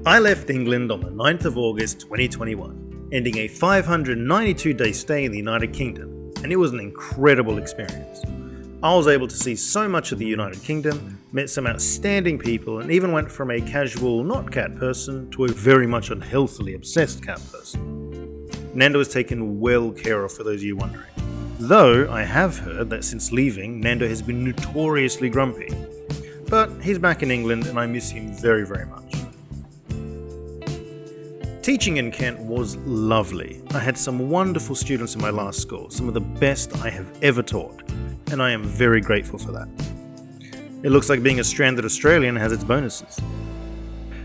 I left England on the 9th of August 2021, ending a 592-day stay in the United Kingdom, and it was an incredible experience. I was able to see so much of the United Kingdom, met some outstanding people, and even went from a casual not cat person to a very much unhealthily obsessed cat person. Nando is taken well care of, for those of you wondering. Though I have heard that since leaving, Nando has been notoriously grumpy. But he's back in England and I miss him very, very much. Teaching in Kent was lovely. I had some wonderful students in my last school, some of the best I have ever taught, and I am very grateful for that. It looks like being a stranded Australian has its bonuses.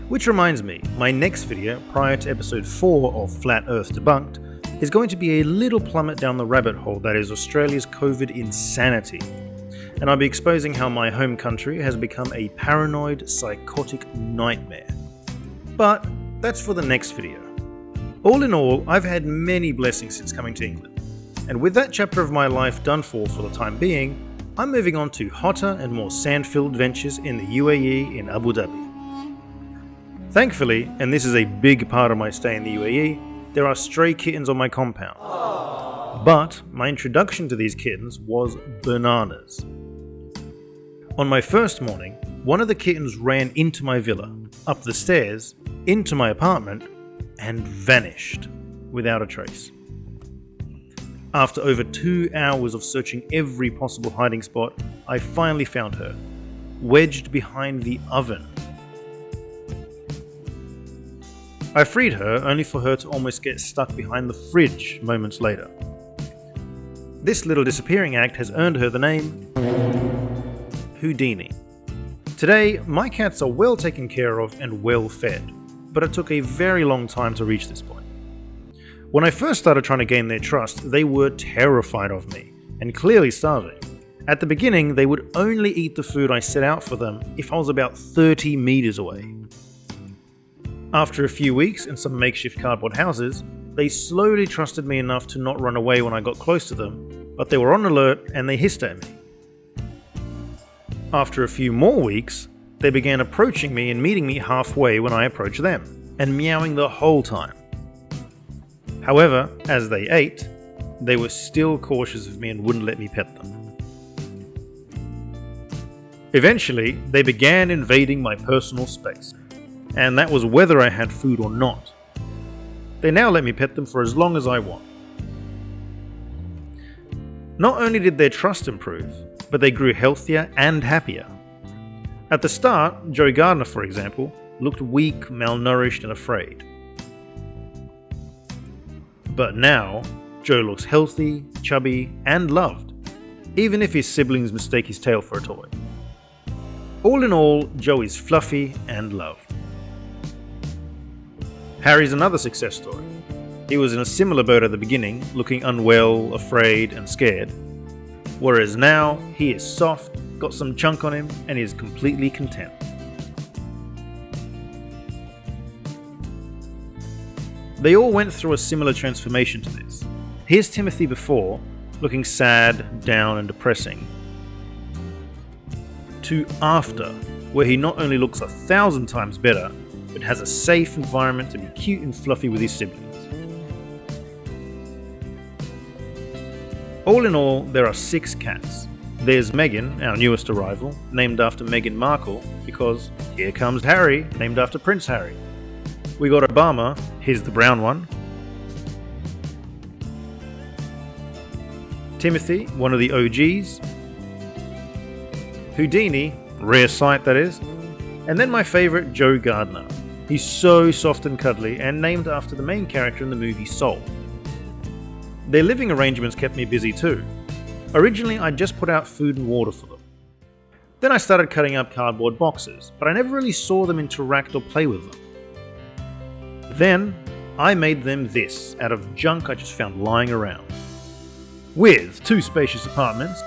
Which reminds me, my next video, prior to episode 4 of Flat Earth Debunked, is going to be a little plummet down the rabbit hole that is Australia's COVID insanity. And I'll be exposing how my home country has become a paranoid, psychotic nightmare. But that's for the next video. All in all, I've had many blessings since coming to England. And with that chapter of my life done for the time being, I'm moving on to hotter and more sand-filled ventures in the UAE in Abu Dhabi. Thankfully, and this is a big part of my stay in the UAE, there are stray kittens on my compound. But my introduction to these kittens was bananas. On my first morning, one of the kittens ran into my villa, up the stairs, into my apartment, and vanished without a trace. After over 2 hours of searching every possible hiding spot, I finally found her, wedged behind the oven. I freed her, only for her to almost get stuck behind the fridge moments later. This little disappearing act has earned her the name Houdini. Today, my cats are well taken care of and well fed, but it took a very long time to reach this point. When I first started trying to gain their trust, they were terrified of me, and clearly starving. At the beginning, they would only eat the food I set out for them if I was about 30 meters away. After a few weeks and some makeshift cardboard houses, they slowly trusted me enough to not run away when I got close to them, but they were on alert and they hissed at me. After a few more weeks, they began approaching me and meeting me halfway when I approached them, and meowing the whole time. However, as they ate, they were still cautious of me and wouldn't let me pet them. Eventually, they began invading my personal space, and that was whether I had food or not. They now let me pet them for as long as I want. Not only did their trust improve, but they grew healthier and happier. At the start, Joe Gardner, for example, looked weak, malnourished, and afraid. But now, Joe looks healthy, chubby, and loved, even if his siblings mistake his tail for a toy. All in all, Joe is fluffy and loved. Harry's another success story. He was in a similar boat at the beginning, looking unwell, afraid, and scared. Whereas now, he is soft, got some chunk on him, and is completely content. They all went through a similar transformation to this. Here's Timothy before, looking sad, down, and depressing, to after, where he not only looks 1,000 times better, but has a safe environment to be cute and fluffy with his siblings. All in all, there are 6 cats. There's Meghan, our newest arrival, named after Meghan Markle, because here comes Harry, named after Prince Harry. We got Obama, here's the brown one. Timothy, one of the OGs. Houdini, rare sight that is. And then my favourite, Joe Gardner. He's so soft and cuddly, and named after the main character in the movie Soul. Their living arrangements kept me busy too. Originally, I just put out food and water for them. Then I started cutting up cardboard boxes, but I never really saw them interact or play with them. Then, I made them this out of junk I just found lying around. With 2 spacious apartments,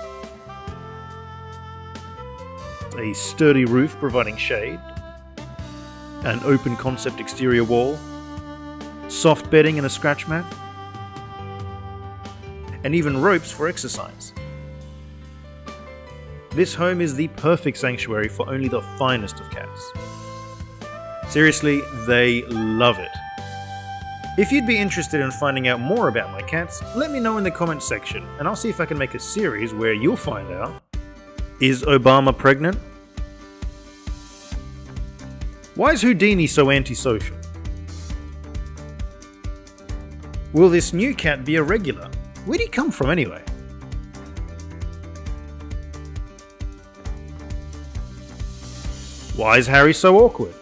a sturdy roof providing shade, an open concept exterior wall, soft bedding and a scratch mat, and even ropes for exercise. This home is the perfect sanctuary for only the finest of cats. Seriously, they love it. If you'd be interested in finding out more about my cats, let me know in the comments section, and I'll see if I can make a series where you'll find out: is Obama pregnant? Why is Houdini so antisocial? Will this new cat be a regular? Where'd he come from anyway? Why is Harry so awkward?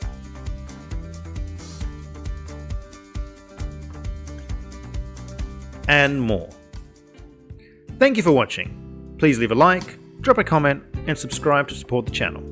And more. Thank you for watching. Please leave a like, drop a comment, and subscribe to support the channel.